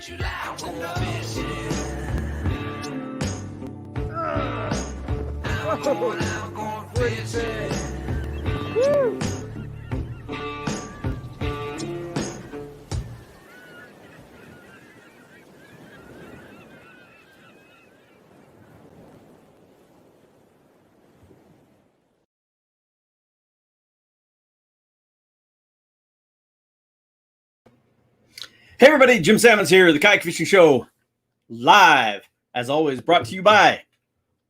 Woo! Hey everybody, Jim Sammons here, the Kayak Fishing Show, live, as always, brought to you by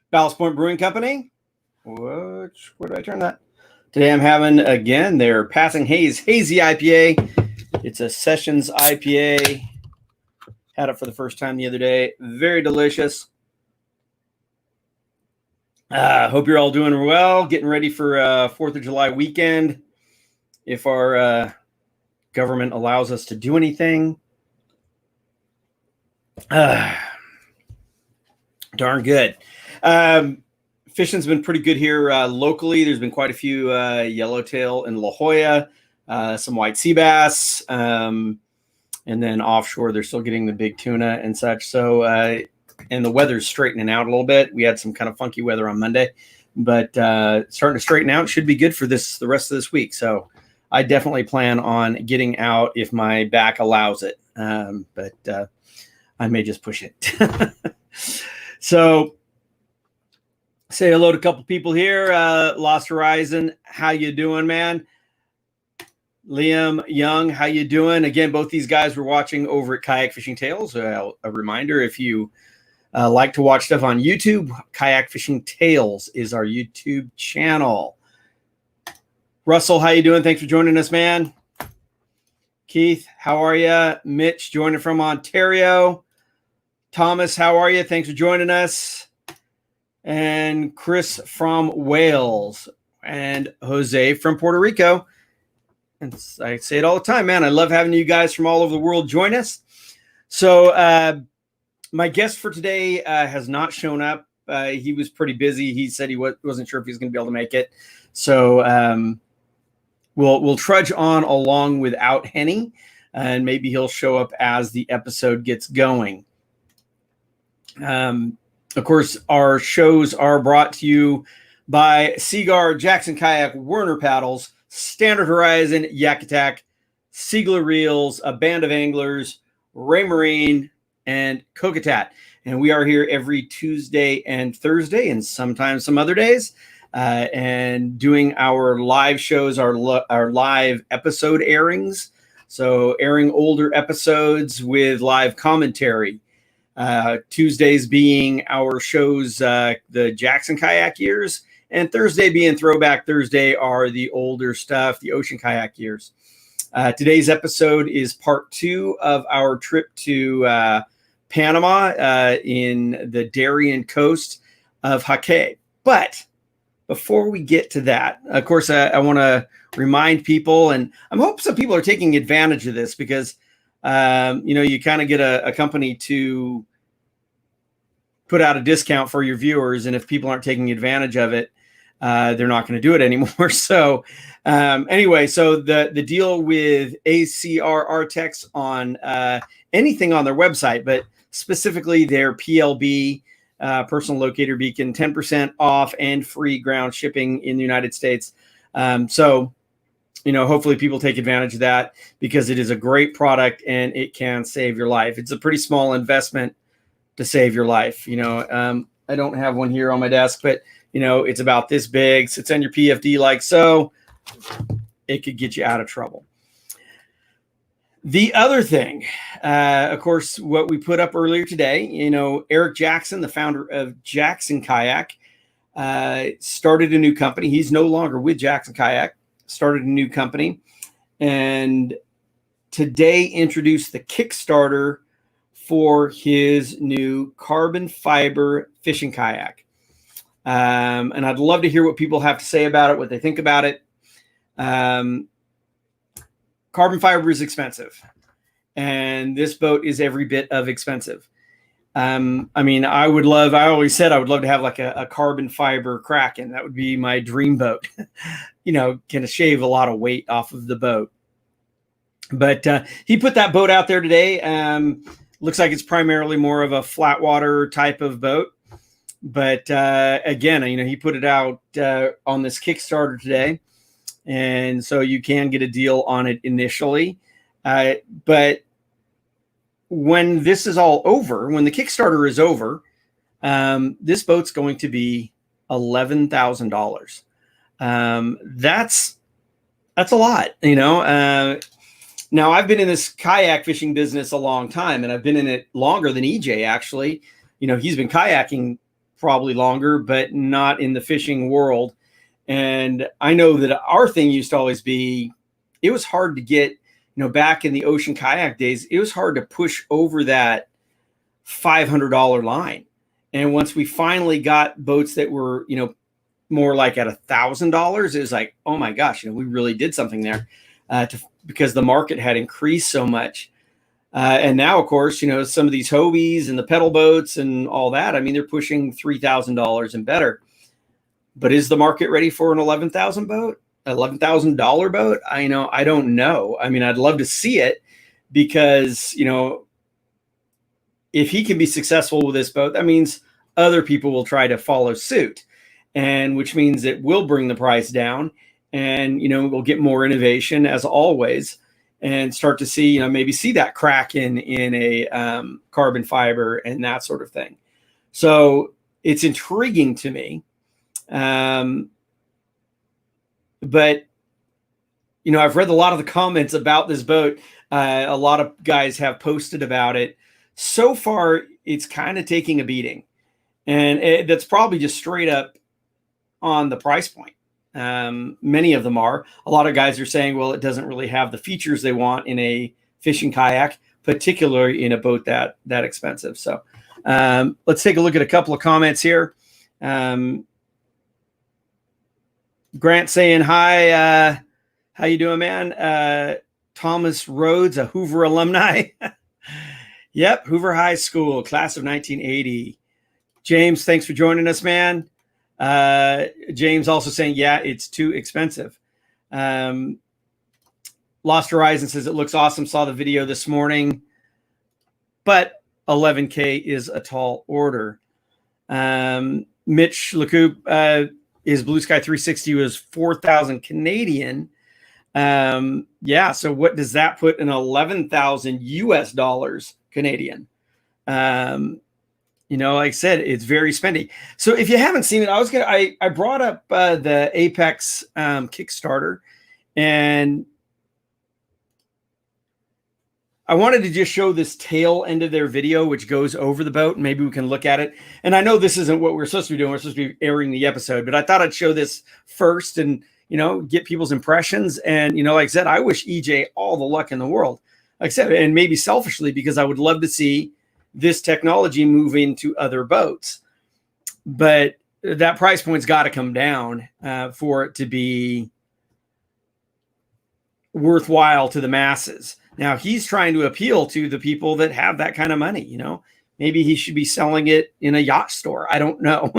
Ballast Point Brewing Company. Where did I turn that? Today I'm having, again, their Passing Haze Hazy IPA. It's a Sessions IPA. Had it for the first time the other day. Very delicious. Hope you're all doing well, getting ready for 4th of July weekend. If our government allows us to do anything. Darn good. Fishing's been pretty good here locally. There's been quite a few yellowtail in La Jolla, some white sea bass, and then offshore they're still getting the big tuna and such. So and the weather's straightening out a little bit. We had some kind of funky weather on Monday, but starting to straighten out. Should be good for the rest of this week. So I definitely plan on getting out if my back allows it, but I may just push it. So say hello to a couple people here. Lost Horizon, how you doing, man? Liam Young, how you doing? Again, both these guys were watching over at Kayak Fishing Tales. A reminder, if you like to watch stuff on YouTube, Kayak Fishing Tales is our YouTube channel. Russell, how you doing? Thanks for joining us, man. Keith, how are you? Mitch, joining from Ontario. Thomas, how are you? Thanks for joining us. And Chris from Wales. And Jose from Puerto Rico. And I say it all the time, man. I love having you guys from all over the world join us. So my guest for today has not shown up. He was pretty busy. He said he wasn't sure if he was going to be able to make it. So we'll trudge on along without Henny, and maybe he'll show up as the episode gets going. Of course, our shows are brought to you by Seaguar, Jackson Kayak, Werner Paddles, Standard Horizon, Yak Attack, Siegler Reels, A Band of Anglers, Ray Marine, and Kokatat. And we are here every Tuesday and Thursday, and sometimes some other days, and doing our live shows, our live episode airings. So airing older episodes with live commentary. Tuesdays being our shows, the Jackson Kayak years, and Thursday being Throwback Thursday are the older stuff, the Ocean Kayak years. Today's episode is part 2 of our trip to Panama in the Darien coast of Jaque. But before we get to that, of course, I want to remind people, and I hope some people are taking advantage of this because, you kind of get a company to put out a discount for your viewers. And if people aren't taking advantage of it, they're not going to do it anymore. So anyway, so the deal with ACR Artex on anything on their website, but specifically their PLB, personal locator beacon, 10% off and free ground shipping in the United States. So, hopefully people take advantage of that because it is a great product and it can save your life. It's a pretty small investment to save your life. I don't have one here on my desk, but it's about this big, sits on your PFD like so. It could get you out of trouble. The other thing, of course, what we put up earlier today, Eric Jackson, the founder of Jackson Kayak, started a new company. He's no longer with Jackson Kayak, started a new company, and today introduced the Kickstarter for his new carbon fiber fishing kayak. And I'd love to hear what people have to say about it, what they think about it. Carbon fiber is expensive, and this boat is every bit of expensive. I always said I would love to have like a carbon fiber Kraken. That would be my dream boat. Can shave a lot of weight off of the boat. But he put that boat out there today. Looks like it's primarily more of a flat water type of boat. But again, he put it out on this Kickstarter today. And so you can get a deal on it initially. But when this is all over, when the Kickstarter is over, this boat's going to be $11,000. That's a lot, Now, I've been in this kayak fishing business a long time, and I've been in it longer than EJ, actually. He's been kayaking probably longer, but not in the fishing world. And I know that our thing used to always be, it was hard to get, back in the ocean kayak days, it was hard to push over that $500 line. And once we finally got boats that were, more like at $1,000, it was like, oh my gosh, we really did something there because the market had increased so much. And now, of course, some of these Hobies and the pedal boats and all that, they're pushing $3,000 and better. But is the market ready for an $11,000 boat? $11,000 boat? I don't know. I'd love to see it because, if he can be successful with this boat, that means other people will try to follow suit, and which means it will bring the price down, and, we'll get more innovation as always, and start to see, maybe see that crack in a carbon fiber and that sort of thing. So it's intriguing to me. But, I've read a lot of the comments about this boat. A lot of guys have posted about it. So far, it's kind of taking a beating, and that's probably just straight up on the price point. Many of them are. A lot of guys are saying, well, it doesn't really have the features they want in a fishing kayak, particularly in a boat that expensive. So let's take a look at a couple of comments here. Grant saying, hi, how you doing, man? Thomas Rhodes, a Hoover alumni. Yep, Hoover High School, class of 1980. James, thanks for joining us, man. James also saying, yeah, it's too expensive. Lost Horizon says, it looks awesome. Saw the video this morning, but $11K is a tall order. Mitch LeCoupe, his Blue Sky 360 was 4,000 Canadian. Yeah. So what does that put in 11,000 US dollars Canadian? Like I said, it's very spendy. So if you haven't seen it, I brought up the Apex Kickstarter, and I wanted to just show this tail end of their video, which goes over the boat, and maybe we can look at it. And I know this isn't what we're supposed to be doing. We're supposed to be airing the episode, but I thought I'd show this first and, get people's impressions. And, like I said, I wish EJ all the luck in the world. Like I said, and maybe selfishly, because I would love to see this technology move into other boats. But that price point's got to come down for it to be worthwhile to the masses. Now, he's trying to appeal to the people that have that kind of money. Maybe he should be selling it in a yacht store. I don't know.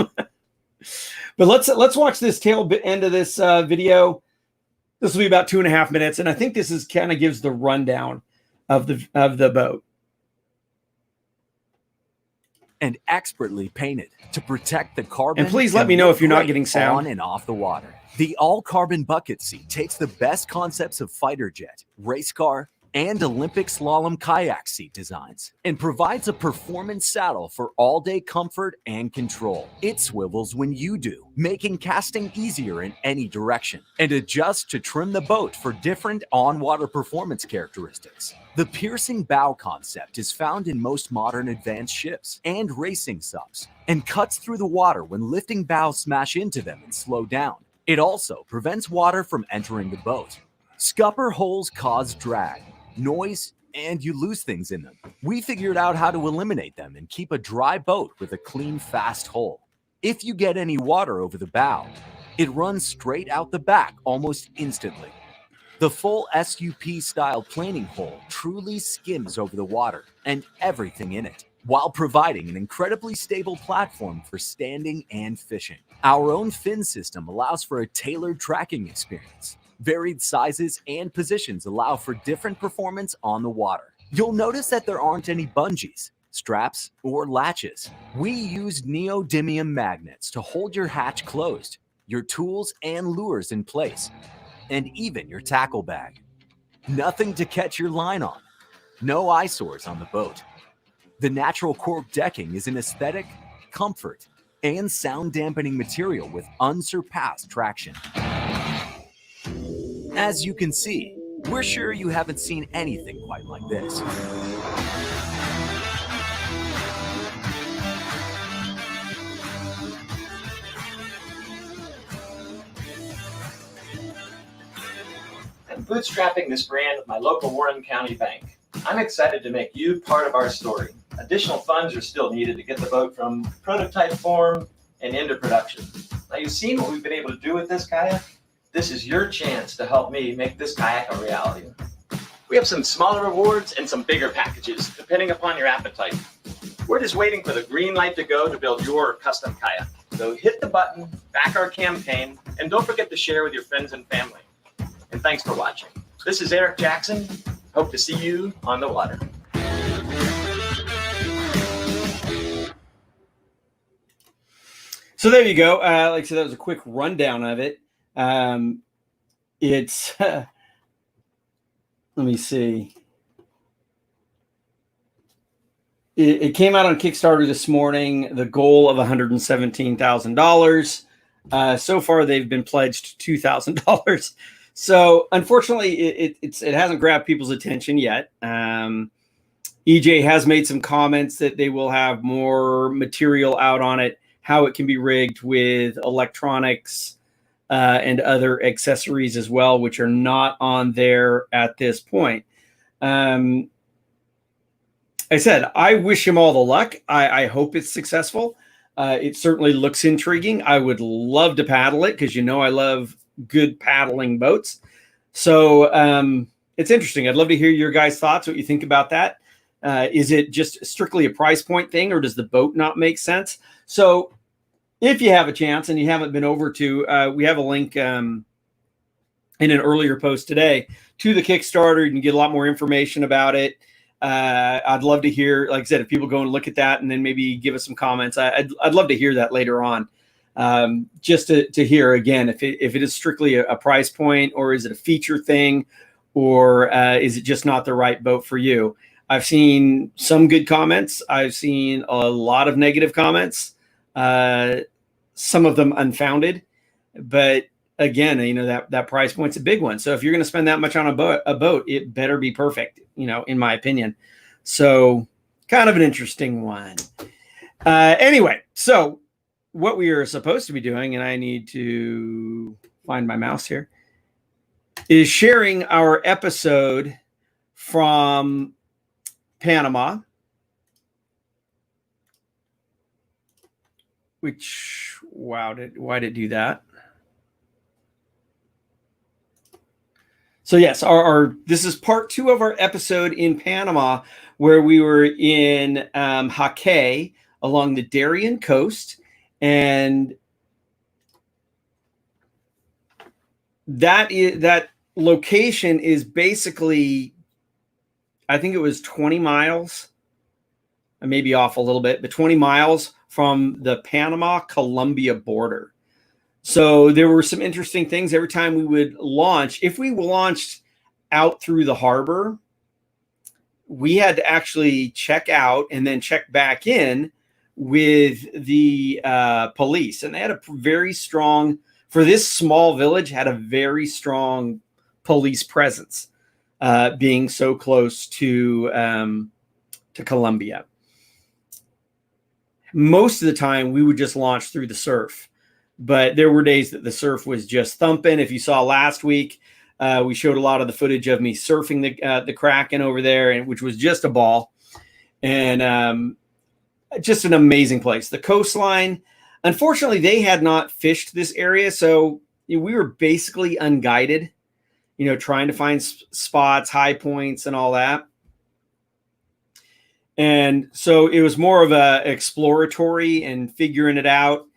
But let's watch this tail end of this video. This will be about 2.5 minutes, and I think this is kind of gives the rundown of the boat. And expertly painted to protect the carbon. And please let me know if you're not getting sound on and off the water. The all-carbon bucket seat takes the best concepts of fighter jet, race car, and Olympic slalom kayak seat designs and provides a performance saddle for all-day comfort and control. It swivels when you do, making casting easier in any direction, and adjusts to trim the boat for different on-water performance characteristics. The piercing bow concept is found in most modern advanced ships and racing subs, and cuts through the water when lifting bows smash into them and slow down. It also prevents water from entering the boat. Scupper holes cause drag, noise, and you lose things in them. We figured out how to eliminate them and keep a dry boat with a clean, fast hole. If you get any water over the bow, it runs straight out the back almost instantly. The full SUP-style planing hole truly skims over the water and everything in it, while providing an incredibly stable platform for standing and fishing. Our own fin system allows for a tailored tracking experience. Varied sizes and positions allow for different performance on the water. You'll notice that there aren't any bungees, straps, or latches. We use neodymium magnets to hold your hatch closed, your tools and lures in place, and even your tackle bag. Nothing to catch your line on. No eyesores on the boat. The natural cork decking is an aesthetic, comfort, and sound dampening material with unsurpassed traction. As you can see, we're sure you haven't seen anything quite like this. I'm bootstrapping this brand with my local Warren County bank. I'm excited to make you part of our story. Additional funds are still needed to get the boat from prototype form and into production. Now, you've seen what we've been able to do with this kayak. This is your chance to help me make this kayak a reality. We have some smaller rewards and some bigger packages, depending upon your appetite. We're just waiting for the green light to go to build your custom kayak. So hit the button, back our campaign, and don't forget to share with your friends and family. And thanks for watching. This is Eric Jackson. Hope to see you on the water. So there you go. Like I said, that was a quick rundown of it. It's let me see. It came out on Kickstarter this morning. The goal of $117,000. So far, they've been pledged $2,000. So unfortunately, it hasn't grabbed people's attention yet. EJ has made some comments that they will have more material out on it, how it can be rigged with electronics and other accessories as well, which are not on there at this point. I said, I wish him all the luck. I hope it's successful. It certainly looks intriguing. I would love to paddle it because, I love good paddling boats. So it's interesting. I'd love to hear your guys' thoughts, what you think about that. Is it just strictly a price point thing, or does the boat not make sense? So if you have a chance and you haven't been over to, we have a link in an earlier post today to the Kickstarter. You can get a lot more information about it. I'd love to hear, like I said, if people go and look at that and then maybe give us some comments. I'd love to hear that later on. Just to hear again, if it is strictly a price point, or is it a feature thing, or is it just not the right boat for you? I've seen some good comments. I've seen a lot of negative comments. Some of them unfounded, but again, that price point's a big one. So if you're going to spend that much on a boat, it better be perfect, in my opinion. So kind of an interesting one. Anyway, so what we are supposed to be doing, and I need to find my mouse here, is sharing our episode from Panama, which, why did it do that? So yes, this is part 2 of our episode in Panama, where we were in Jaque along the Darien coast, and that location is basically, I think it was 20 miles. I may be off a little bit, but 20 miles from the Panama-Colombia border. So there were some interesting things every time we would launch. If we launched out through the harbor, we had to actually check out and then check back in with the police. And they had a very strong, for this small village, had a very strong police presence, being so close to Colombia. Most of the time, we would just launch through the surf. But there were days that the surf was just thumping. If you saw last week, we showed a lot of the footage of me surfing the Kraken over there, and which was just a ball. And just an amazing place. The coastline, unfortunately, they had not fished this area, so we were basically unguided, trying to find spots, high points, and all that. And so it was more of a exploratory and figuring it out.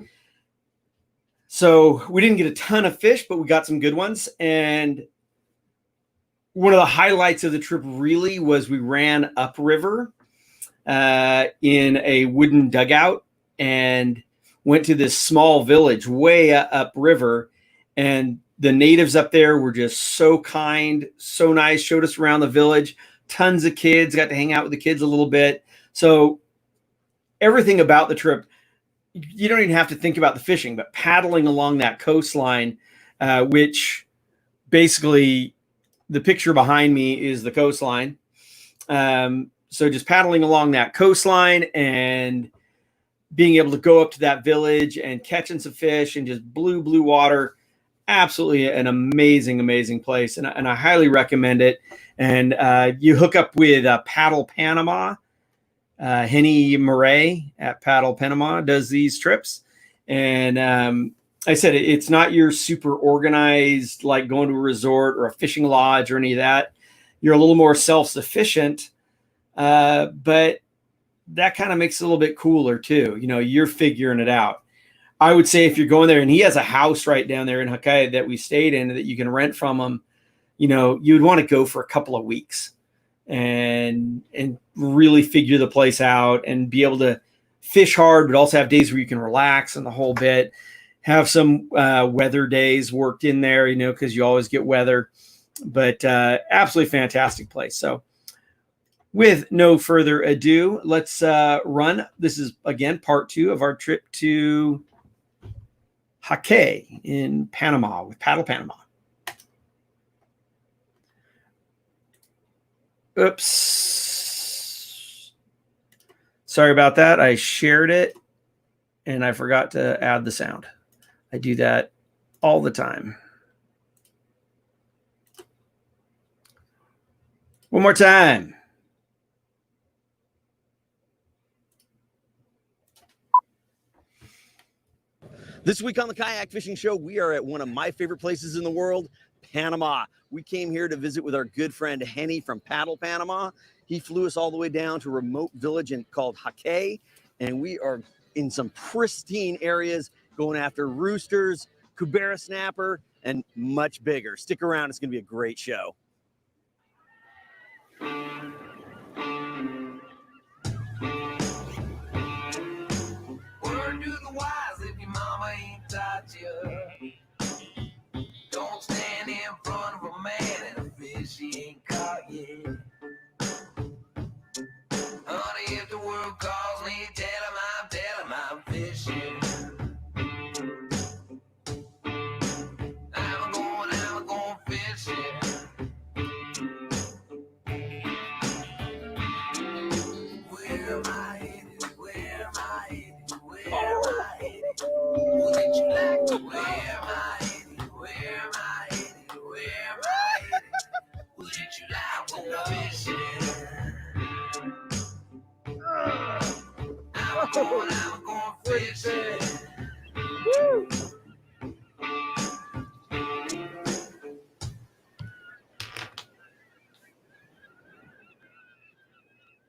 So we didn't get a ton of fish, but we got some good ones. And, one of the highlights of the trip really was we ran upriver in a wooden dugout and went to this small village way upriver. And the natives up there were just so kind, so nice, showed us around the village. Tons of kids, got to hang out with the kids a little bit. So everything about the trip, you don't even have to think about the fishing, but paddling along that coastline, which basically the picture behind me is the coastline. So just paddling along that coastline and being able to go up to that village and catching some fish and just blue water. Absolutely an amazing place. And I highly recommend it. And you hook up with Paddle Panama. Henny Murray at Paddle Panama does these trips. And I said, it's not your super organized, like going to a resort or a fishing lodge or any of that. You're a little more self-sufficient, but that kind of makes it a little bit cooler too. You know, you're figuring it out. I would say if you're going there, and he has a house right down there in Jaque that we stayed in that you can rent from him, you know, you'd want to go for a couple of weeks and really figure the place out and be able to fish hard, but also have days where you can relax and the whole bit. Have some weather days worked in there, you know, because you always get weather. But absolutely fantastic place. So with no further ado, let's run. This is, again, part 2 of our trip to Jaque in Panama with Paddle Panama. Oops. Sorry about that. I shared it and I forgot to add the sound. I do that all the time. One more time. This week on the Kayak Fishing Show, we are at one of my favorite places in the world, Panama. We came here to visit with our good friend Henny from Paddle Panama. He flew us all the way down to a remote village called Jaque, and we are in some pristine areas going after roosters, cubera snapper, and much bigger. Stick around. It's going to be a great show. Word to the wise, if your mama ain't taught you, don't stand in front of a man and a fish he ain't caught yet. Honey, if the world calls me, tell him I'm fishing. I'm going fishing. Where am I headed? Where am I headed? Where am I headed? Wouldn't you like to? Where am I headed? Where am I headed? Where am I headed? Wouldn't you like to go fishing? I'm going fishing. Woo!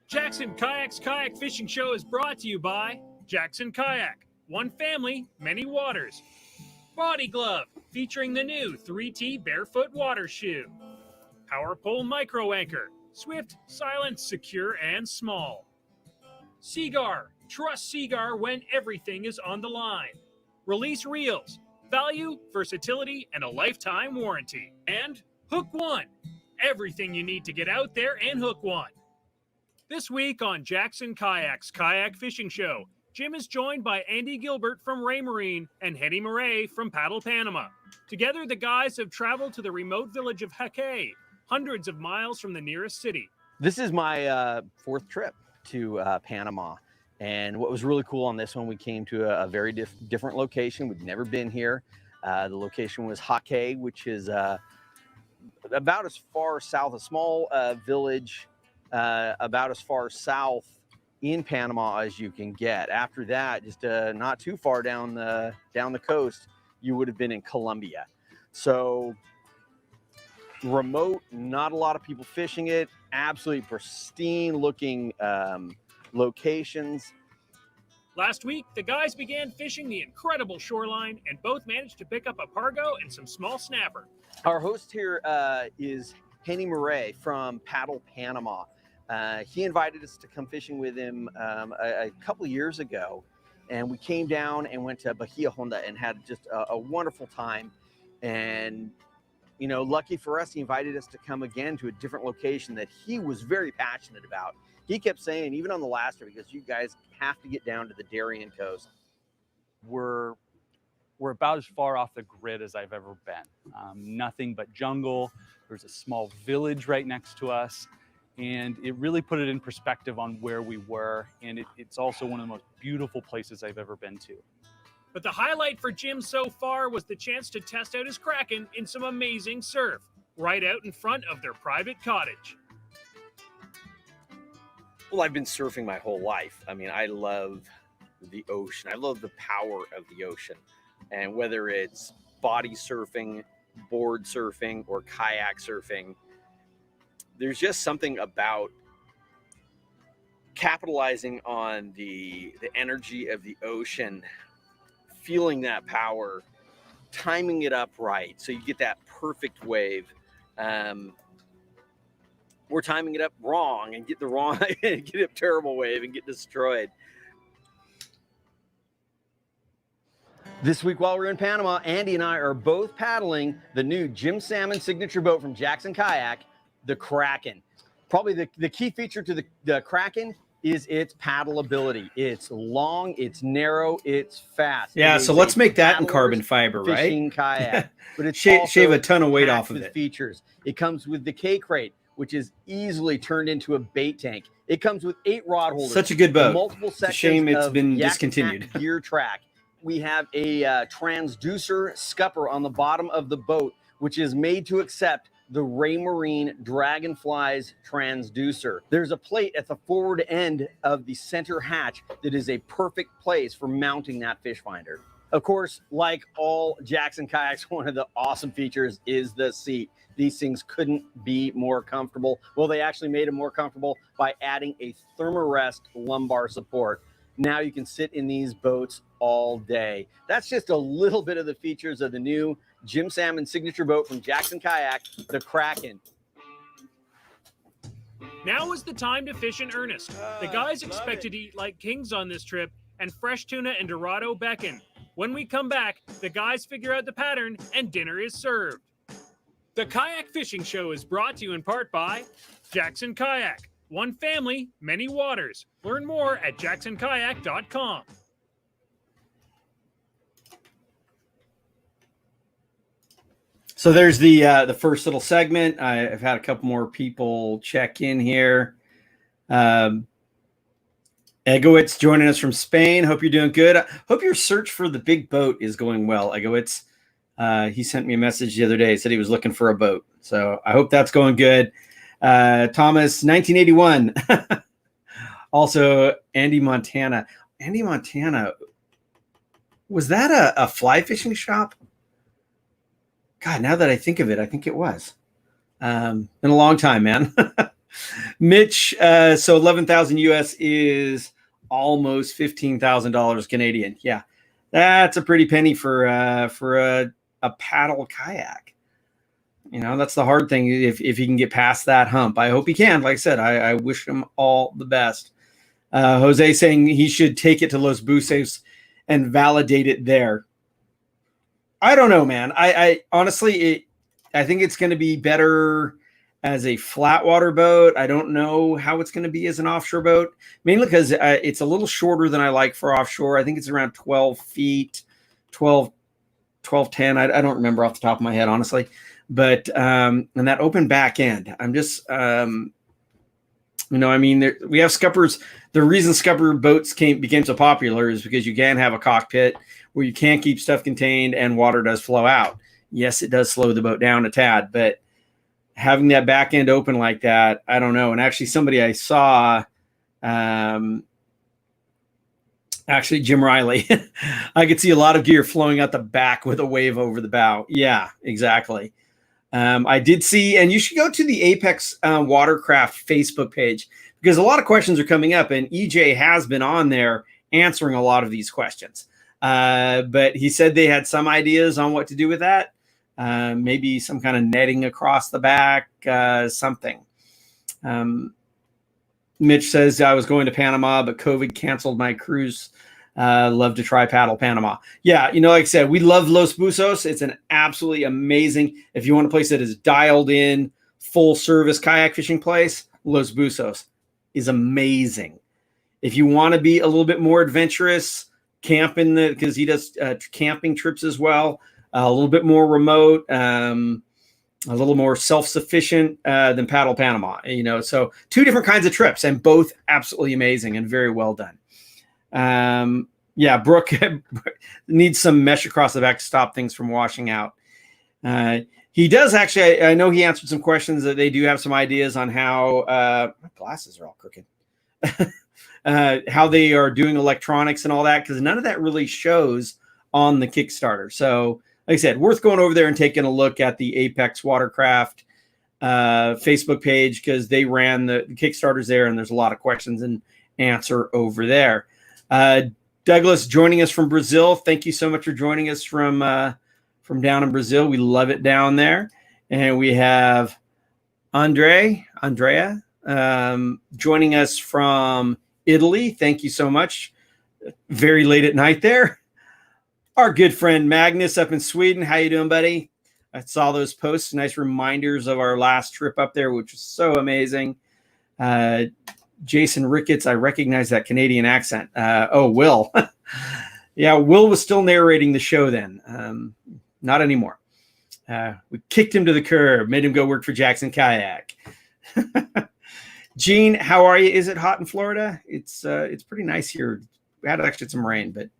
Jackson Kayak's Kayak Fishing Show is brought to you by Jackson Kayak. One family, many waters. Body Glove, featuring the new 3T Barefoot Water Shoe. Power Pole Micro Anchor, swift, silent, secure, and small. Seagar, trust Seagar when everything is on the line. Release Reels, value, versatility, and a lifetime warranty. And Hook One, everything you need to get out there and hook one. This week on Jackson Kayak's Kayak Fishing Show, Jim is joined by Andy Gilbert from Ray Marine and Henny Murray from Paddle Panama. Together, the guys have traveled to the remote village of Jaque, hundreds of miles from the nearest city. This is my 4th trip to Panama. And what was really cool on this one, we came to a very different location. We'd never been here. The location was Jaque, which is about as far south, a small village, about as far south in Panama as you can get. After that, just not too far down the coast, you would have been in Colombia. So remote, not a lot of people fishing it, absolutely pristine looking locations. Last week, the guys began fishing the incredible shoreline and both managed to pick up a pargo and some small snapper. Our host here is Henny Murray from Paddle Panama. He invited us to come fishing with him a couple of years ago, and we came down and went to Bahia Honda and had just a wonderful time. And you know, lucky for us, he invited us to come again to a different location that he was very passionate about. He kept saying, even on the last trip, because you guys have to get down to the Darien coast. We're about as far off the grid as I've ever been. Nothing but jungle. There's a small village right next to us. And it really put it in perspective on where we were. And it's also one of the most beautiful places I've ever been to. But the highlight for Jim so far was the chance to test out his Kraken in some amazing surf, right out in front of their private cottage. Well, I've been surfing my whole life. I mean, I love the ocean. I love the power of the ocean. And whether it's body surfing, board surfing, or kayak surfing, there's just something about capitalizing on the energy of the ocean, feeling that power, timing it up right so you get that perfect wave. We're timing it up wrong and get a terrible wave and get destroyed. This week while we're in Panama, Andy and I are both paddling the new Jim Sammons signature boat from Jaque Kayak, the Kraken. Probably the key feature to the Kraken is its paddle ability. It's long, it's narrow, it's fast. Yeah, so let's make that in carbon fiber, right? Fishing kayak, but it's shave a ton of weight off of it. Features. It comes with the K crate, which is easily turned into a bait tank. It comes with 8 rod holders. Such a good boat. Multiple sections. It's a shame it's been Yak discontinued. Gear track. We have a transducer scupper on the bottom of the boat, which is made to accept the Raymarine Dragonfly's transducer. There's a plate at the forward end of the center hatch that is a perfect place for mounting that fish finder. Of course, like all Jackson kayaks, one of the awesome features is the seat. These things couldn't be more comfortable. Well, they actually made them more comfortable by adding a Thermarest lumbar support. Now you can sit in these boats all day. That's just a little bit of the features of the new Jim Sammons signature boat from Jaque Kayak, the Kraken. Now is the time to fish in earnest. The guys expected to eat like kings on this trip, and fresh tuna and Dorado beckon. When we come back, the guys figure out the pattern and dinner is served. The Kayak Fishing Show is brought to you in part by Jackson Kayak. One family, many waters. Learn more at jacksonkayak.com. So there's the first little segment. I've had a couple more people check in here. Egowitz joining us from Spain. Hope you're doing good. Hope your search for the big boat is going well, Egowitz. He sent me a message the other day. Said he was looking for a boat. So I hope that's going good. Thomas, 1981. Also, Andy Montana. Andy Montana. Was that a fly fishing shop? God, now that I think of it, I think it was. Been a long time, man. Mitch, so 11,000 US is almost $15,000 Canadian. Yeah, that's a pretty penny for a paddle kayak. You know, that's the hard thing. If he can get past that hump, I hope he can. Like I said, I wish him all the best. Jose saying he should take it to Los Buces and validate it there. I don't know, man. I honestly, I think it's going to be better as a flat water boat. I don't know how it's going to be as an offshore boat, mainly because it's a little shorter than I like for offshore. I think it's around 12 feet, 12, 10. I don't remember off the top of my head, honestly. But and that open back end, I'm just, you know, I mean, we have scuppers. The reason scupper boats became so popular is because you can have a cockpit where you can't keep stuff contained and water does flow out. Yes, it does slow the boat down a tad, but having that back end open like that, I don't know. And actually somebody I saw, actually Jim Riley, I could see a lot of gear flowing out the back with a wave over the bow. Yeah, exactly. I did see, and you should go to the Apex Watercraft Facebook page because a lot of questions are coming up, and EJ has been on there answering a lot of these questions. But he said they had some ideas on what to do with that. maybe some kind of netting across the back, something. Mitch says, I was going to Panama, but COVID canceled my cruise. Love to try paddle Panama. Yeah, like I said, we love Los Buzos. It's an absolutely amazing, if you want a place that is dialed in, full service kayak fishing place, Los Buzos is amazing. If you want to be a little bit more adventurous, because he does camping trips as well, a little bit more remote, a little more self-sufficient than paddle Panama, so 2 different kinds of trips and both absolutely amazing and very well done. Brooke needs some mesh across the back to stop things from washing out. He does actually, I know he answered some questions that they do have some ideas on how, my glasses are all crooked, how they are doing electronics and all that, because none of that really shows on the Kickstarter. So like I said, worth going over there and taking a look at the Apex Watercraft Facebook page, because they ran the Kickstarters there, and there's a lot of questions and answer over there. Douglas joining us from Brazil. Thank you so much for joining us from down in Brazil. We love it down there. And we have Andrea joining us from Italy. Thank you so much. Very late at night there. Our good friend Magnus up in Sweden. How you doing, buddy? I saw those posts. Nice reminders of our last trip up there, which was so amazing. Jason Ricketts, I recognize that Canadian accent. Will. Yeah, Will was still narrating the show then. Not anymore. We kicked him to the curb, made him go work for Jackson Kayak. Gene, how are you? Is it hot in Florida? It's pretty nice here. We had actually some rain, but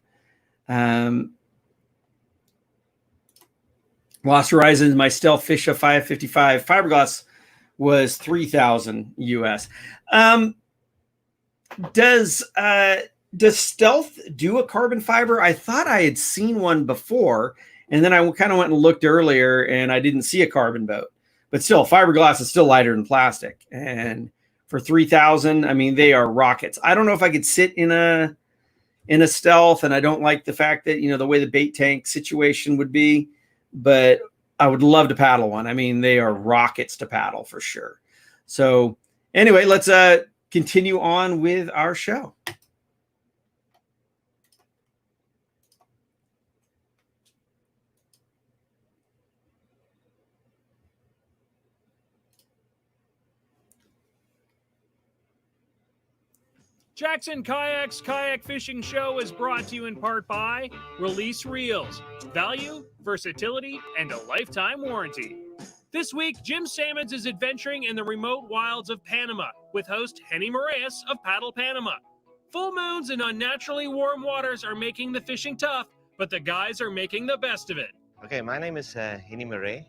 Lost Horizons, my Stealth Fish of 555 fiberglass was $3,000 US. Does Stealth do a carbon fiber? I thought I had seen one before, and then I kind of went and looked earlier, and I didn't see a carbon boat. But still, fiberglass is still lighter than plastic, and for $3,000, I mean, they are rockets. I don't know if I could sit in a Stealth, and I don't like the fact that the way the bait tank situation would be, but I would love to paddle one. I mean, they are rockets to paddle for sure. So anyway, let's continue on with our show. Jackson Kayak's Kayak Fishing Show is brought to you in part by Release Reels, value, versatility, and a lifetime warranty. This week, Jim Sammons is adventuring in the remote wilds of Panama with host Henny Moraes of Paddle Panama. Full moons and unnaturally warm waters are making the fishing tough, but the guys are making the best of it. Okay, my name is Henny Moraes.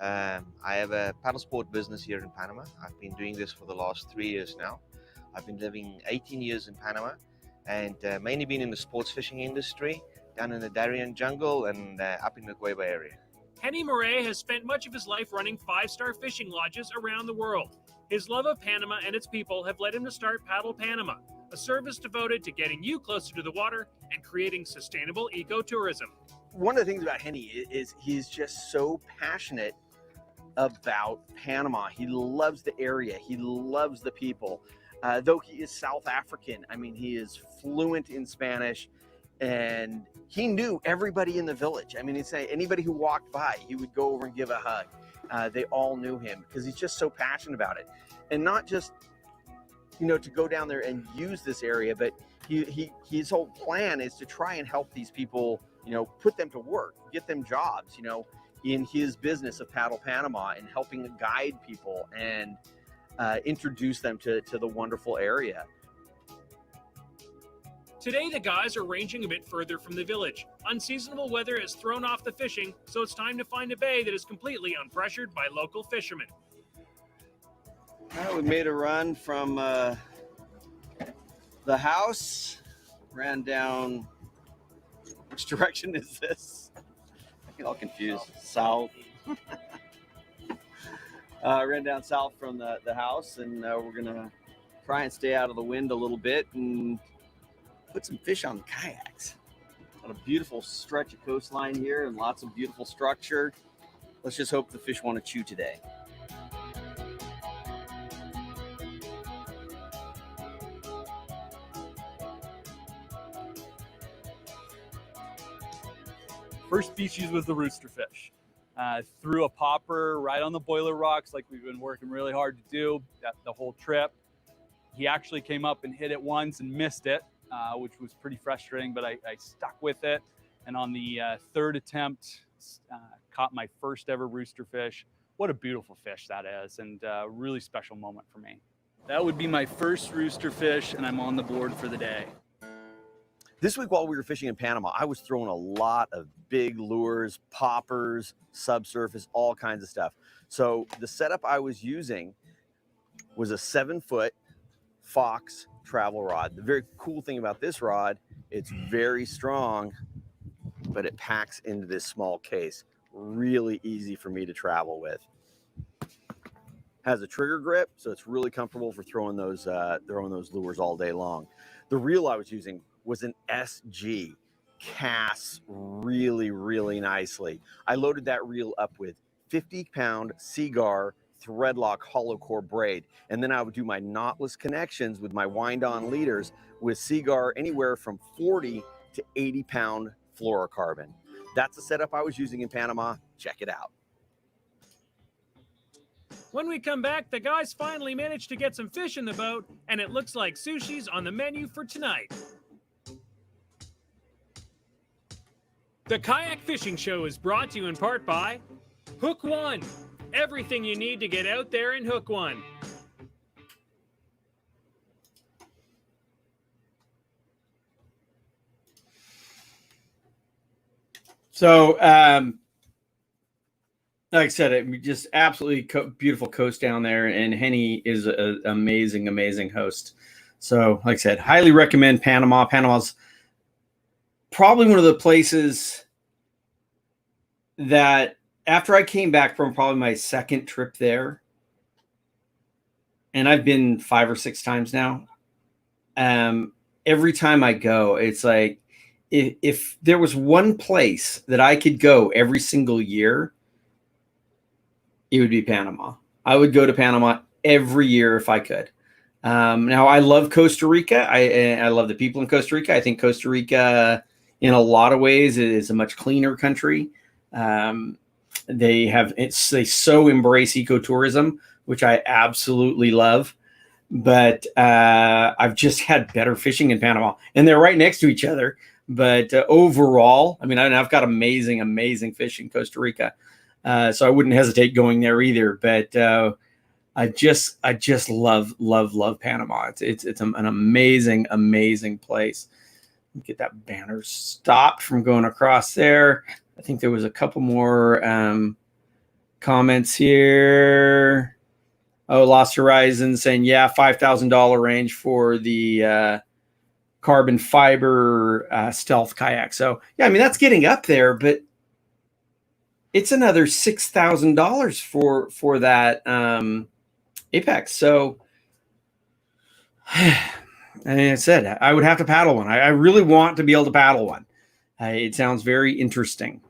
I have a paddle sport business here in Panama. I've been doing this for the last 3 years now. I've been living 18 years in Panama and mainly been in the sports fishing industry, down in the Darien jungle and up in the Cueva area. Henny Moraes has spent much of his life running 5-star fishing lodges around the world. His love of Panama and its people have led him to start Paddle Panama, a service devoted to getting you closer to the water and creating sustainable ecotourism. One of the things about Henny is he's just so passionate about Panama. He loves the area. He loves the people. Though he is South African, I mean, he is fluent in Spanish, and he knew everybody in the village. I mean, he'd say anybody who walked by, he would go over and give a hug. They all knew him because he's just so passionate about it. And not just, to go down there and use this area, but his whole plan is to try and help these people, put them to work, get them jobs, in his business of Paddle Panama and helping guide people and introduce them to the wonderful area. Today, the guys are ranging a bit further from the village. Unseasonable weather has thrown off the fishing, so it's time to find a bay that is completely unpressured by local fishermen. All right, we made a run from the house, ran down, which direction is this? I get all confused. South. Ran down south from the house, and we're gonna try and stay out of the wind a little bit and put some fish on the kayaks. Got a beautiful stretch of coastline here and lots of beautiful structure. Let's just hope the fish want to chew today. First species was the roosterfish. Threw a popper right on the boiler rocks like we've been working really hard to do the whole trip. He actually came up and hit it once and missed it, which was pretty frustrating, but I stuck with it. And on the third attempt, caught my first ever roosterfish. What a beautiful fish that is, and a really special moment for me. That would be my first roosterfish, and I'm on the board for the day. This week while we were fishing in Panama, I was throwing a lot of big lures, poppers, subsurface, all kinds of stuff. So the setup I was using was a 7-foot Fox travel rod. The very cool thing about this rod, it's very strong, but it packs into this small case. Really easy for me to travel with. Has a trigger grip, so it's really comfortable for throwing those lures all day long. The reel I was using was an SG. Casts really, really nicely. I loaded that reel up with 50-pound Seaguar threadlock hollow core braid, and then I would do my knotless connections with my wind-on leaders with Seaguar anywhere from 40 to 80-pound fluorocarbon. That's the setup I was using in Panama. Check it out. When we come back, the guys finally managed to get some fish in the boat, and it looks like sushi's on the menu for tonight. The Kayak Fishing Show is brought to you in part by Hook One. Everything you need to get out there in Hook One. So, like I said, it just absolutely beautiful coast down there, and Henny is an amazing, amazing host. So, like I said, highly recommend Panama. Panama's probably one of the places that after I came back from probably my second trip there, and I've been 5 or 6 times now, every time I go, it's like, if there was one place that I could go every single year, it would be Panama. I would go to Panama every year if I could. Now, I love Costa Rica. I love the people in Costa Rica. I think Costa Rica, in a lot of ways, is a much cleaner country. They so embrace ecotourism, which I absolutely love. But I've just had better fishing in Panama, and they're right next to each other. But overall, I mean, I've got amazing, amazing fish in Costa Rica, so I wouldn't hesitate going there either. But I just love Panama. It's an amazing, amazing place. Get that banner stopped from going across there. I think there was a couple more comments here. Oh, Lost Horizon saying, yeah, $5,000 range for the carbon fiber stealth kayak. So, yeah, I mean, that's getting up there, but it's another $6,000 for that Apex. So, and I said, I would have to paddle one. I really want to be able to paddle one. It sounds very interesting.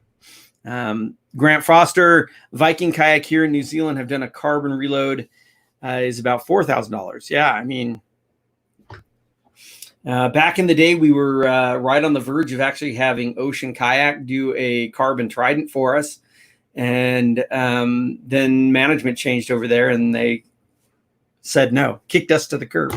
Grant Foster, Viking Kayak here in New Zealand have done a carbon reload. Is about $4,000. Yeah, I mean, back in the day, we were right on the verge of actually having Ocean Kayak do a carbon Trident for us. And then management changed over there and they said no, kicked us to the curb.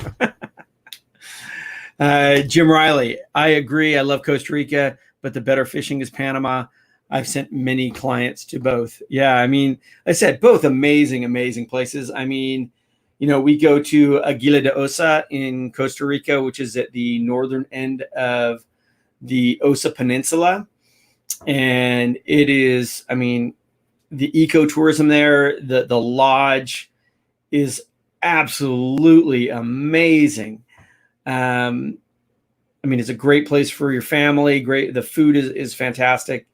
Jim Riley, I agree. I love Costa Rica, but the better fishing is Panama. I've sent many clients to both. Yeah, I mean, I said both amazing, amazing places. I mean, you know, we go to Aguila de Osa in Costa Rica, which is at the northern end of the Osa Peninsula. And it is, I mean, the ecotourism there, the lodge is absolutely amazing. I mean, it's a great place for your family. Great. The food is fantastic.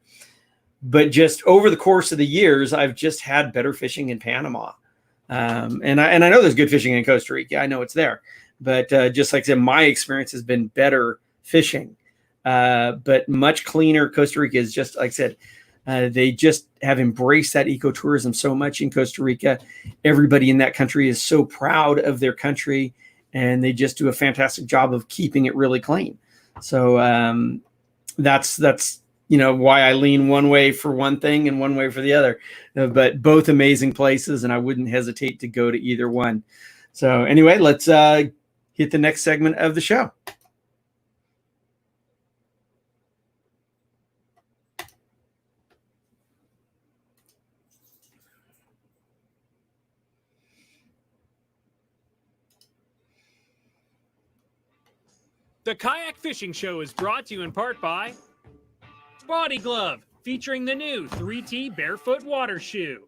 But just over the course of the years, I've just had better fishing in Panama. And I know there's good fishing in Costa Rica. I know it's there. But just like I said, my experience has been better fishing. But much cleaner. Costa Rica is just, like I said, They just have embraced that ecotourism so much in Costa Rica. Everybody in that country is so proud of their country, and they just do a fantastic job of keeping it really clean. So that's why I lean one way for one thing and one way for the other. But both amazing places, and I wouldn't hesitate to go to either one. So anyway, let's hit the next segment of the show. The Kayak Fishing Show is brought to you in part by Body Glove, featuring the new 3T Barefoot Water Shoe.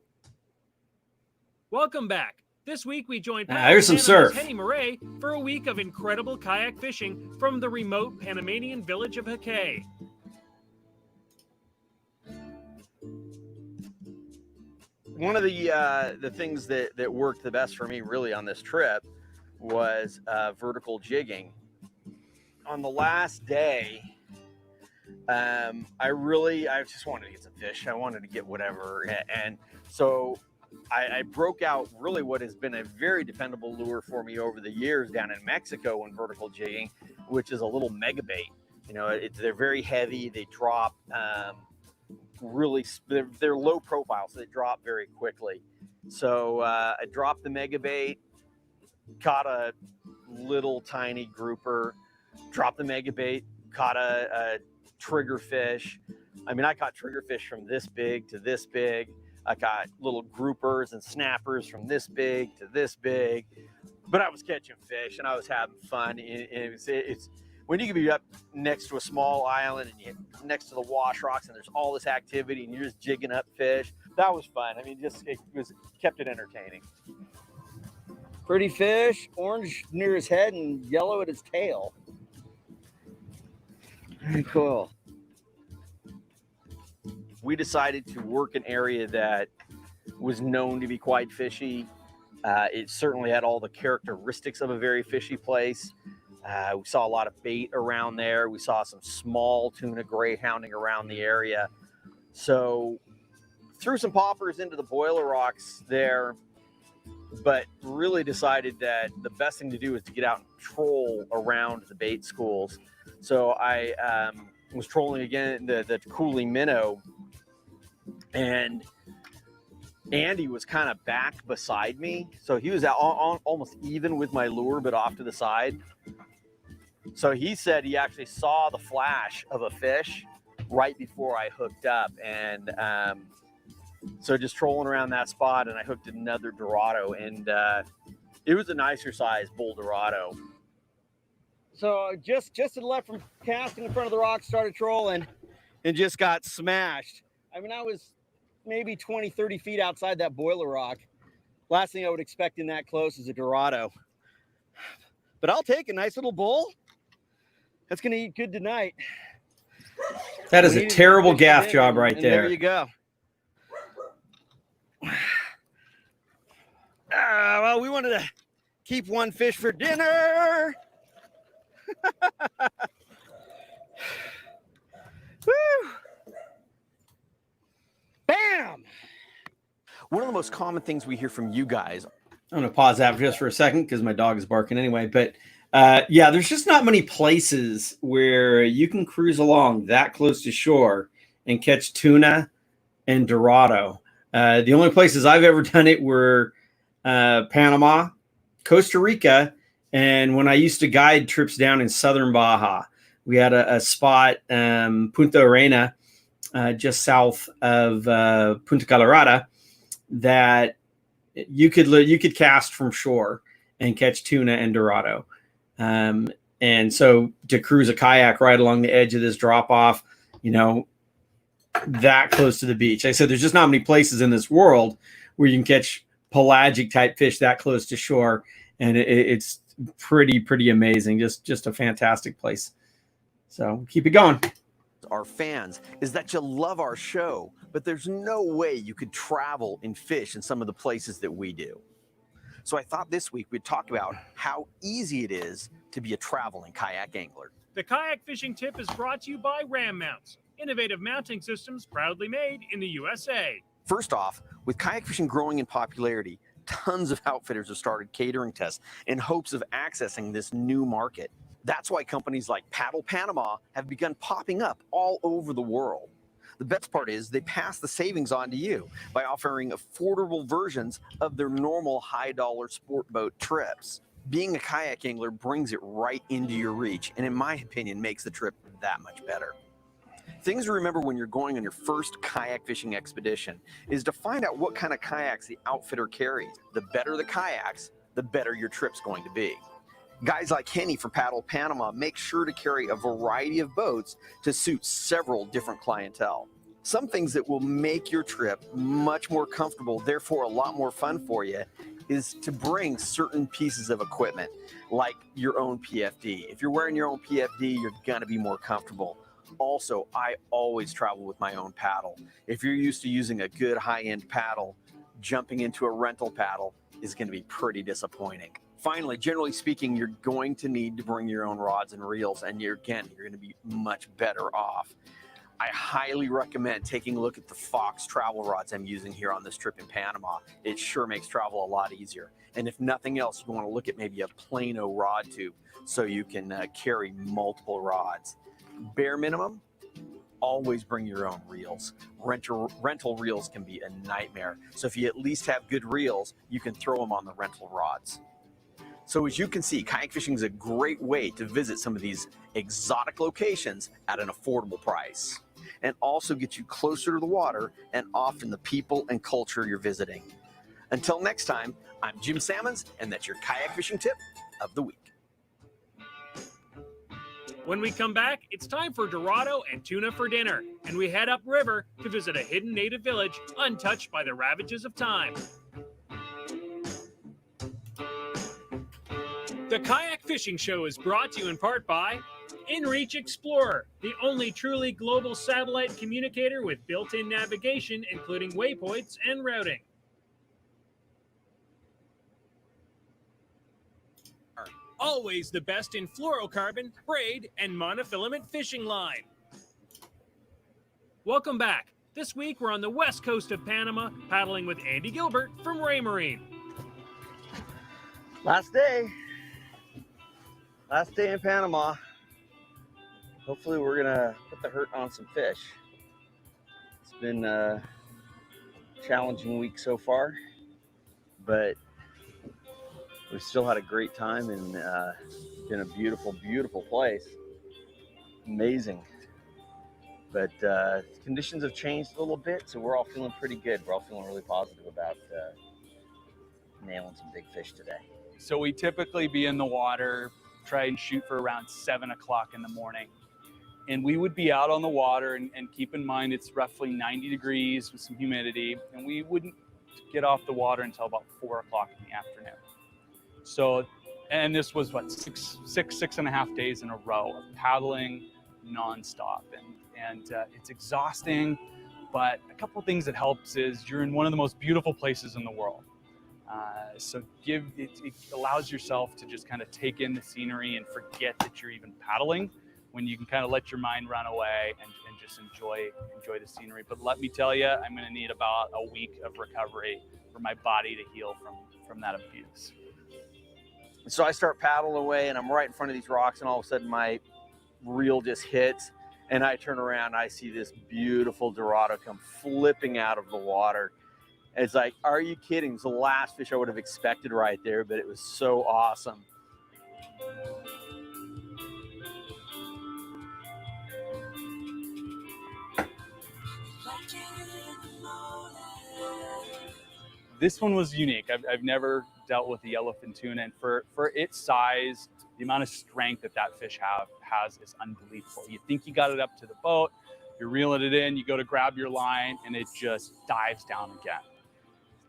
Welcome back. This week we joined there's some surf. Henny Murray for a week of incredible kayak fishing from the remote Panamanian village of Jaque. One of the things that worked the best for me really on this trip was vertical jigging. On the last day, I just wanted to get some fish. I wanted to get whatever. And so I broke out really what has been a very dependable lure for me over the years down in Mexico when vertical jigging, which is a little mega bait. They're very heavy. They drop they're low profile, so they drop very quickly. So I dropped the mega bait, caught a little tiny grouper, dropped the mega bait, caught a trigger fish. I mean, I caught trigger fish from this big to this big. I got little groupers and snappers from this big to this big, but I was catching fish and I was having fun. It's when you can be up next to a small island and you're next to the wash rocks and there's all this activity and you're just jigging up fish. That was fun. I mean, kept it entertaining. Pretty fish, orange near his head and yellow at his tail. Very cool. We decided to work an area that was known to be quite fishy. It certainly had all the characteristics of a very fishy place. We saw a lot of bait around there. We saw some small tuna greyhounding around the area. So threw some poppers into the boiler rocks there, but really decided that the best thing to do is to get out and troll around the bait schools. So I was trolling again the cooling minnow, and Andy was kind of back beside me. So he was almost even with my lure, but off to the side. So he said he actually saw the flash of a fish right before I hooked up. And so just trolling around that spot, and I hooked another Dorado, and it was a nicer size bull Dorado. So just to the left from casting in front of the rock, started trolling and just got smashed. I mean, I was maybe 20, 30 feet outside that boiler rock. Last thing I would expect in that close is a Dorado. But I'll take a nice little bull. That's going to eat good tonight. That is a terrible gaff job right there. There you go. Well, we wanted to keep one fish for dinner. Woo! Bam! One of the most common things we hear from you guys. I'm going to pause that just for a second because my dog is barking anyway. But yeah, there's just not many places where you can cruise along that close to shore and catch tuna and Dorado. The only places I've ever done it were Panama, Costa Rica, and when I used to guide trips down in southern Baja. We had a spot, Punta Arena, just south of Punta Colorada, that you could cast from shore and catch tuna and Dorado. And so to cruise a kayak right along the edge of this drop off, that close to the beach. I said there's just not many places in this world where you can catch pelagic type fish that close to shore, and it's pretty amazing. Just a fantastic place. So keep it going. Our fans is that you love our show, but there's no way you could travel and fish in some of the places that we do. So I thought this week we'd talk about how easy it is to be a traveling kayak angler. The kayak fishing tip is brought to you by Ram Mounts. Innovative mounting systems proudly made in the USA. First off, with kayak fishing growing in popularity, tons of outfitters have started catering tests in hopes of accessing this new market. That's why companies like Paddle Panama have begun popping up all over the world. The best part is they pass the savings on to you by offering affordable versions of their normal high-dollar sport boat trips. Being a kayak angler brings it right into your reach, and in my opinion, makes the trip that much better. Things to remember when you're going on your first kayak fishing expedition is to find out what kind of kayaks the outfitter carries. The better the kayaks, the better your trip's going to be. Guys like Henny from Paddle Panama make sure to carry a variety of boats to suit several different clientele. Some things that will make your trip much more comfortable, therefore a lot more fun for you, is to bring certain pieces of equipment, like your own PFD. If you're wearing your own PFD, you're gonna be more comfortable. Also, I always travel with my own paddle. If you're used to using a good high-end paddle, jumping into a rental paddle is gonna be pretty disappointing. Finally, generally speaking, you're going to need to bring your own rods and reels, and you're going to be much better off. I highly recommend taking a look at the Fox travel rods I'm using here on this trip in Panama. It sure makes travel a lot easier. And if nothing else, you want to look at maybe a Plano rod tube so you can carry multiple rods. Bare minimum, always bring your own reels. Rental reels can be a nightmare. So if you at least have good reels, you can throw them on the rental rods. So as you can see, kayak fishing is a great way to visit some of these exotic locations at an affordable price, and also get you closer to the water and often the people and culture you're visiting. Until next time, I'm Jim Sammons, and that's your kayak fishing tip of the week. When we come back, it's time for Dorado and tuna for dinner, and we head upriver to visit a hidden native village untouched by the ravages of time. The Kayak Fishing Show is brought to you in part by InReach Explorer, the only truly global satellite communicator with built-in navigation, including waypoints and routing. Always the best in fluorocarbon, braid, and monofilament fishing line. Welcome back. This week we're on the west coast of Panama, paddling with Andy Gilbert from Ray Marine. Last day in Panama. Hopefully we're gonna put the hurt on some fish. It's been a challenging week so far, but we've still had a great time, and been a beautiful, beautiful place. Amazing. But conditions have changed a little bit, so we're all feeling pretty good. We're all feeling really positive about nailing some big fish today. So we typically be in the water, try and shoot for around 7 o'clock in the morning. And we would be out on the water, and keep in mind it's roughly 90 degrees with some humidity, and we wouldn't get off the water until about 4 o'clock in the afternoon. So, and this was what, six and a half days in a row of paddling nonstop, and it's exhausting. But a couple of things that helps is you're in one of the most beautiful places in the world. So it allows yourself to just kind of take in the scenery and forget that you're even paddling, when you can kind of let your mind run away and just enjoy the scenery. But let me tell you, I'm going to need about a week of recovery for my body to heal from that abuse. So I start paddling away, and I'm right in front of these rocks, and all of a sudden my reel just hits, and I turn around and I see this beautiful Dorado come flipping out of the water. And it's like, are you kidding? It's the last fish I would have expected right there, but it was so awesome. This one was unique. I've never dealt with the yellowfin tuna, and for its size, the amount of strength that fish has is unbelievable. You think you got it up to the boat, you're reeling it in, you go to grab your line, and it just dives down again.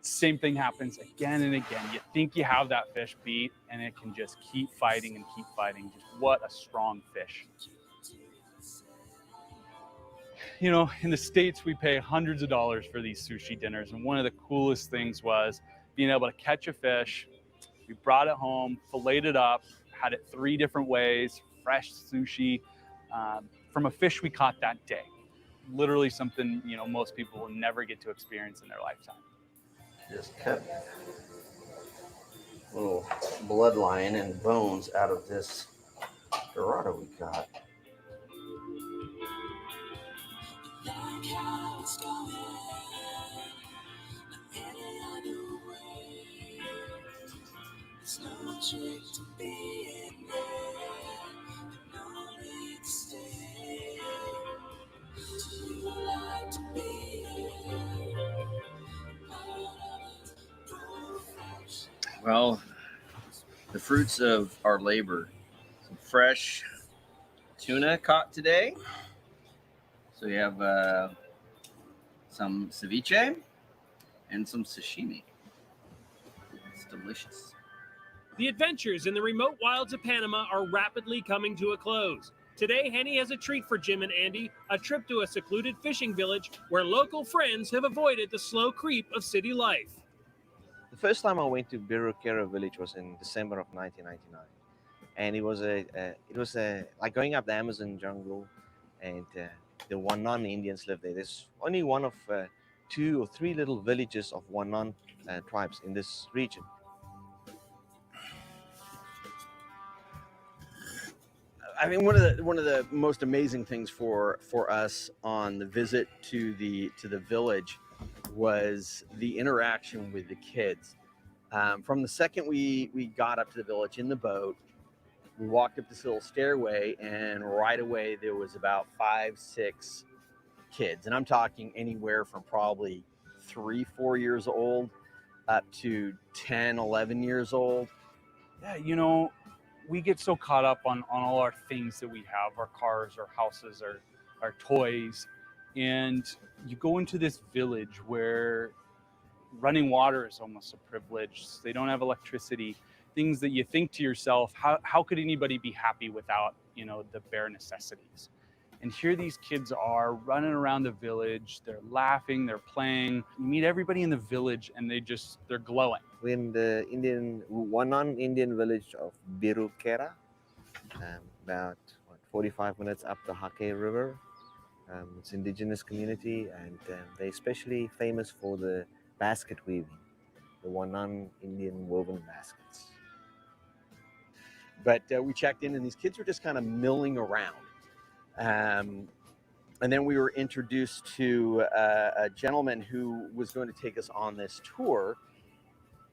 Same thing happens again and again. You think you have that fish beat, and it can just keep fighting and keep fighting. Just what a strong fish. You know, in the States, we pay hundreds of dollars for these sushi dinners. And one of the coolest things was being able to catch a fish. We brought it home, filleted it up, had it 3 different ways, fresh sushi from a fish we caught that day. literally something, you know, most people will never get to experience in their lifetime. Just cut little bloodline and bones out of this Dorado we got. Like how it's going, any other way. It's no trick to be in there, no need to stay. Do you like to be here? Well, the fruits of our labor. Some fresh tuna caught today. So we have some ceviche and some sashimi. It's delicious. The adventures in the remote wilds of Panama are rapidly coming to a close. Today, Henny has a treat for Jim and Andy, a trip to a secluded fishing village where local friends have avoided the slow creep of city life. The first time I went to Birukera village was in December of 1999, and it was like going up the Amazon jungle, and the Wanan Indians live there. There's only one of 2 or 3 little villages of Wanan tribes in this region. I mean, one of the most amazing things for us on the visit to the village was the interaction with the kids. From the second we got up to the village in the boat, we walked up this little stairway, and right away there was about 5-6 kids, and I'm talking anywhere from probably 3-4 years old up to 10-11 years old. Yeah, you know, we get so caught up on all our things that we have, our cars, our houses, our toys. And you go into this village where running water is almost a privilege. They don't have electricity, things that you think to yourself, how could anybody be happy without, you know, the bare necessities? And here these kids are running around the village, they're laughing, they're playing. You meet everybody in the village and they're glowing. We're in the Wanan Indian village of Birukera, about 45 minutes up the Jaque River. It's an indigenous community, and they're especially famous for the basket weaving, the Wanan Indian woven baskets. But we checked in, and these kids were just kind of milling around. And then we were introduced to a gentleman who was going to take us on this tour.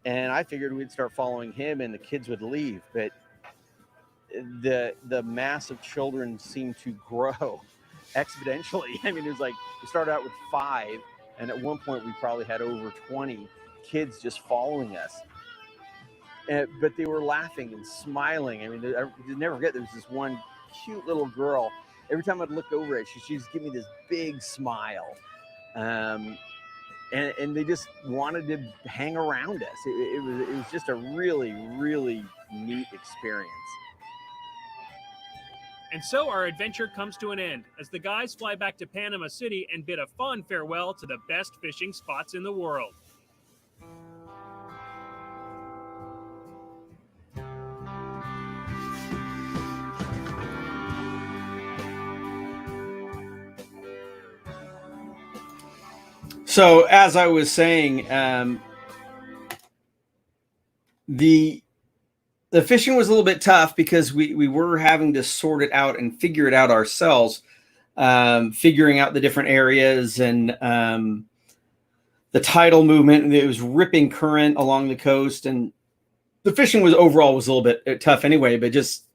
And I figured we'd start following him and the kids would leave. But the mass of children seemed to grow exponentially. I mean, it was like we started out with 5, and at one point we probably had over 20 kids just following us. But they were laughing and smiling. I mean, I never forget, there was this one cute little girl. Every time I'd look over at her, she'd just give me this big smile. And they just wanted to hang around us. It was just a really, really neat experience. And so our adventure comes to an end as the guys fly back to Panama City and bid a fond farewell to the best fishing spots in the world. So as I was saying, the fishing was a little bit tough because we were having to sort it out and figure it out ourselves, figuring out the different areas and the tidal movement. And it was ripping current along the coast, and the fishing was overall was a little bit tough anyway. But just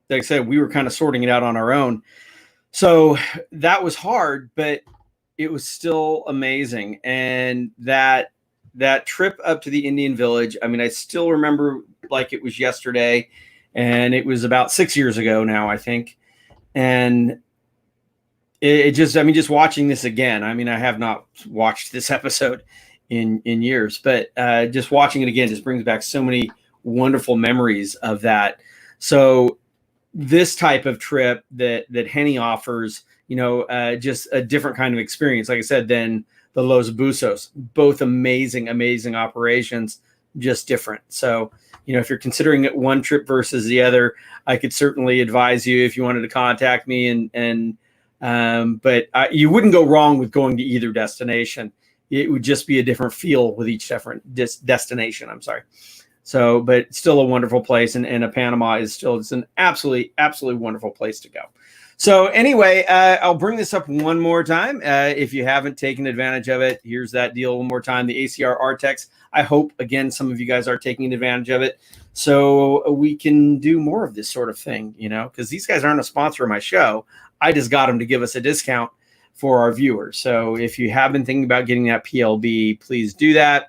like I said, we were kind of sorting it out on our own, so that was hard, but it was still amazing. And that trip up to the Indian village, I mean, I still remember like it was yesterday, and it was about 6 years ago now, I think. And it just, I mean, just watching this again, I mean, I have not watched this episode in years, but just watching it again just brings back so many wonderful memories of that. So this type of trip that Henny offers, you know, just a different kind of experience, like I said, than the Los Buzos. Both amazing operations, just different. So, you know, if you're considering it one trip versus the other, I could certainly advise you, if you wanted to contact me and But you wouldn't go wrong with going to either destination. It would just be a different feel with each different destination. I'm sorry. So, but still a wonderful place. And Panama is still, it's an absolutely wonderful place to go. So anyway, I'll bring this up one more time. If you haven't taken advantage of it, here's that deal one more time. The ACR Artex. I hope, again, some of you guys are taking advantage of it so we can do more of this sort of thing, you know, because these guys aren't a sponsor of my show. I just got them to give us a discount for our viewers. So if you have been thinking about getting that PLB, please do that.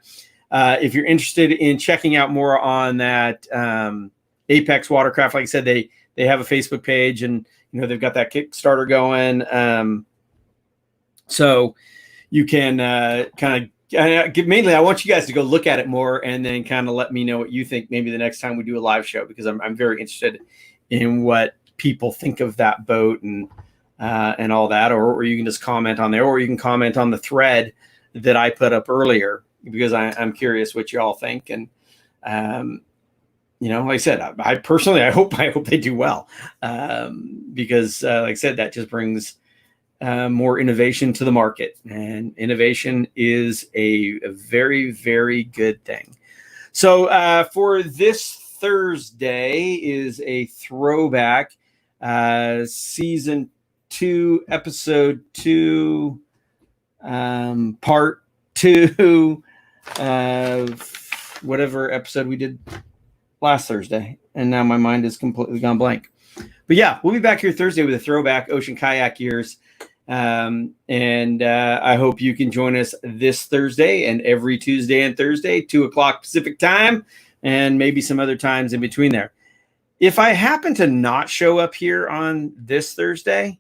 If you're interested in checking out more on that Apex Watercraft, like I said, they have a Facebook page, and you know they've got that Kickstarter going. So you can kind of mainly I want you guys to go look at it more and then kind of let me know what you think maybe the next time we do a live show, because I'm very interested in what people think of that boat and all that, or you can just comment on there, or you can comment on the thread that I put up earlier, because I'm curious what you all think. And you know, like I said, I personally, I hope they do well, because like I said, that just brings more innovation to the market, and innovation is a very, very good thing. So for this Thursday is a throwback, season 2, episode 2, part 2 of whatever episode we did last Thursday, and now my mind is completely gone blank. But yeah, we'll be back here Thursday with a throwback ocean kayak years, and I hope you can join us this Thursday and every Tuesday and Thursday, 2 o'clock Pacific time, and maybe some other times in between there. If I happen to not show up here on this Thursday,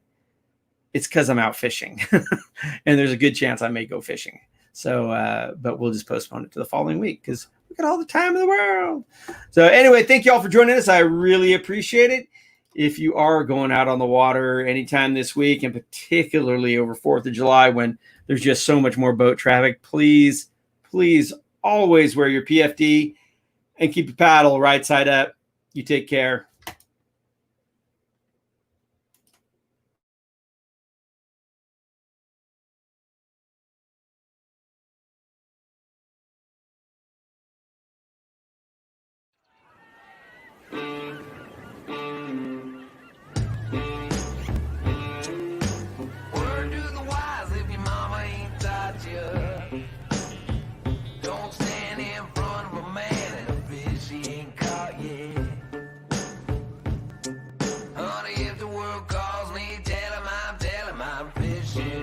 it's because I'm out fishing, and there's a good chance I may go fishing. So, but we'll just postpone it to the following week because we got all the time in the world. So anyway, thank you all for joining us. I really appreciate it. If you are going out on the water anytime this week, and particularly over 4th of July when there's just so much more boat traffic, please always wear your PFD and keep your paddle right side up. You take care. Word to the wise, if your mama ain't taught you, don't stand in front of a man and a fish he ain't caught yet. Honey, if the world calls me, tell him I'm fishing.